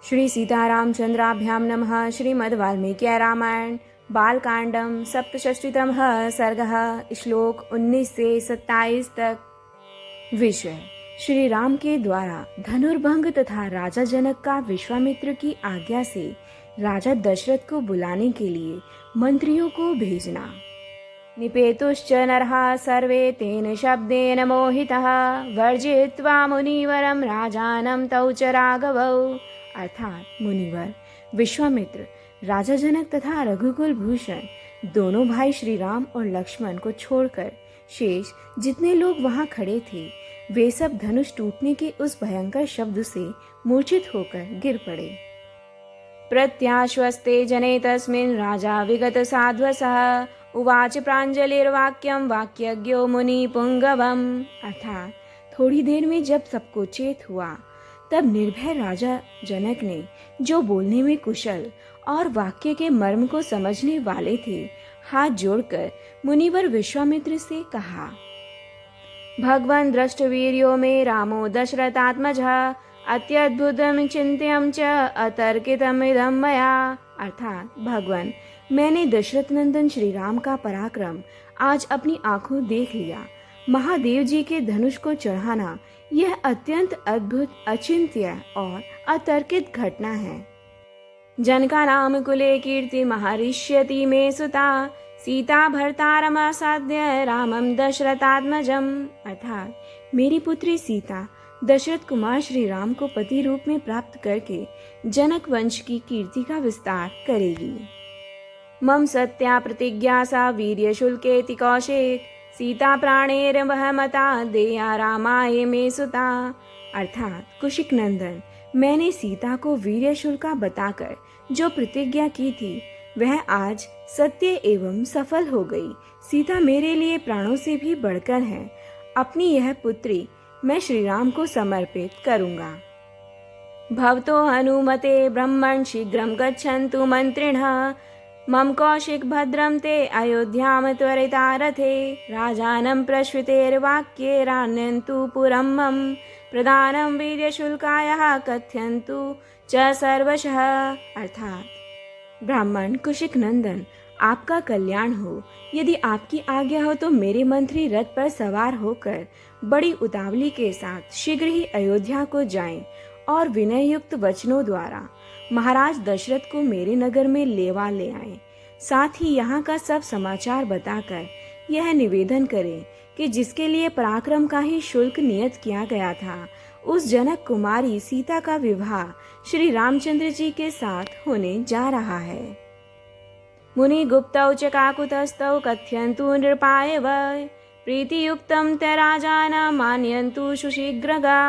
श्री सीतारामचंद्राभ्यां नमः। श्रीमद् वाल्मीकि रामायण बालकांडम सप्तषष्टितमः सर्गः। श्लोक 19 से 27 तक। विषय: श्री राम के द्वारा धनुर्भंग तथा राजा जनक का विश्वामित्र की आज्ञा से राजा दशरथ को बुलाने के लिए मंत्रियों को भेजना। निपेतुश्च नरः सर्वे तेन शब्देन मोहितः वर्जयित्वा मुनिवरं राजानं तौ च राघवौ। अर्थात मुनिवर विश्वामित्र, राजा जनक तथा रघुकुल भूषण दोनों भाई श्री राम और लक्ष्मण को छोड़कर शेष जितने लोग वहां खड़े थे वे सब धनुष टूटने के उस भयंकर शब्द से मूर्छित होकर गिर पड़े। प्रत्याश्वस्ते जने तस्मिन् राजा विगत साध्वसः उवाच प्राञ्जलिर्वाक्यं वाक्यज्ञो मुनि पुंगवम। अर्थात थोड़ी देर में जब सबको चेत हुआ तब निर्भय राजा जनक ने, जो बोलने में कुशल और वाक्य के मर्म को समझने वाले थे, हाथ जोड़कर मुनिवर विश्वामित्र से कहा, भगवन् दृष्टवीर्यो मे रामो दशरथात्मजः अत्यद्भुतं चिन्त्यं च अतर्कितमिदं मया। अर्थात भगवान, मैंने दशरथ नंदन श्री राम का पराक्रम आज अपनी आंखों देख लिया। महादेव जी के धनुष को चढ़ाना यह अत्यंत अद्भुत, अचिंत्य और अतर्कित घटना है। जनका नाम कुले कीर्ति महरिष्यति मे सुता सीता भर्तारमासाद्य रामम दशरथात्मजम। अर्थात मेरी पुत्री सीता दशरथ कुमार श्री राम को पति रूप में प्राप्त करके जनक वंश की कीर्ति का विस्तार करेगी। मम सत्या प्रतिज्ञा सा वीर्य शुल्केति कौशिक सीता प्राणेर वहमता देया रामाय मे सुता। अर्थात कुशिक नंदन, मैंने सीता को वीर्य शुल्का बताकर जो प्रतिज्ञा की थी वह आज सत्य एवं सफल हो गई। सीता मेरे लिए प्राणों से भी बढ़कर है। अपनी यह पुत्री मैं श्री राम को समर्पित करूंगा। भवतो हनुमते ब्रह्मन् शीघ्रं गच्छन्तु मंत्रिणः मम कौशिक भद्रं ते अयोध्यां त्वरिता रथे राजानं प्रश्वितेर्वाक्ये राण्यन्तु पुरं मम प्रदानं वीर्यशुल्कायाः कथयन्तु च सर्वशः। अर्थात ब्राह्मण कुशिक नंदन, आपका कल्याण हो। यदि आपकी आज्ञा हो तो मेरे मंत्री रथ पर सवार होकर बड़ी उतावली के साथ शीघ्र ही अयोध्या को जाएं और विनय युक्त वचनों द्वारा महाराज दशरथ को मेरे नगर में लेवा ले आए। साथ ही यहाँ का सब समाचार बताकर यह निवेदन करें कि जिसके लिए पराक्रम का ही शुल्क नियत किया गया था, उस जनक कुमारी सीता का विवाह श्री रामचंद्र जी के साथ होने जा रहा है। मुनि गुप्तौ च काकुतस्थौ कथयन्तु नृपाय वै प्रीतियुक्तं ते राजानं मानयन्तु सुशीघ्रगा।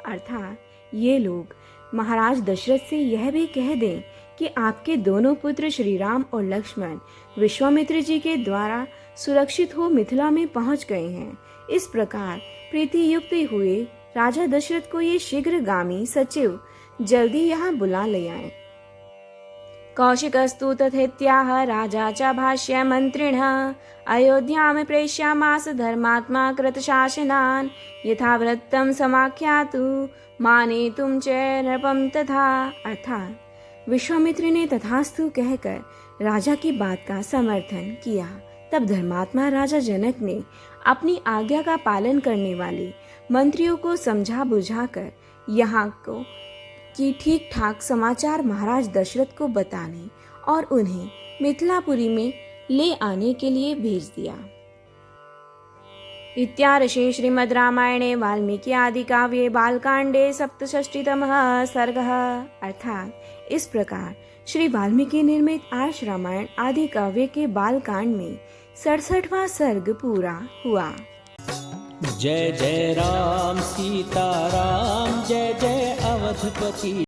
अर्थात ये लोग महाराज दशरथ से यह भी कह दें कि आपके दोनों पुत्र श्री राम और लक्ष्मण विश्वामित्र जी के द्वारा सुरक्षित हो मिथिला में पहुंच गए हैं। इस प्रकार प्रीति युक्त हुए राजा दशरथ को ये शीघ्रगामी सचिव जल्दी यहाँ बुला ले आए। कौशिकस्तु तथेत्याह राजा च भाष्य मंत्रिणः अयोध्यां प्रेष्यामास धर्मात्मा कृतशासनान् यथावृत्तं समाख्यातु मानेतुं च नृपं तथा। अर्थात विश्वामित्र ने तथास्तु कहकर राजा की बात का समर्थन किया। तब धर्मात्मा राजा जनक ने अपनी आज्ञा का पालन करने वाले मंत्रियों को समझा बुझाकर यहाँ को कि ठीक ठाक समाचार महाराज दशरथ को बताने और उन्हें मिथिलापुरी में ले आने के लिए भेज दिया। इत्यार्षे श्रीमद् रामायणे वाल्मीकि आदि काव्ये बालकांडे सप्तषष्टितमः सर्गः। अर्थात इस प्रकार श्री वाल्मीकि निर्मित आर्ष रामायण आदि काव्य के बालकांड में 67वां सर्ग पूरा हुआ। जय जय राम सीता राम, जय जय अवधपति।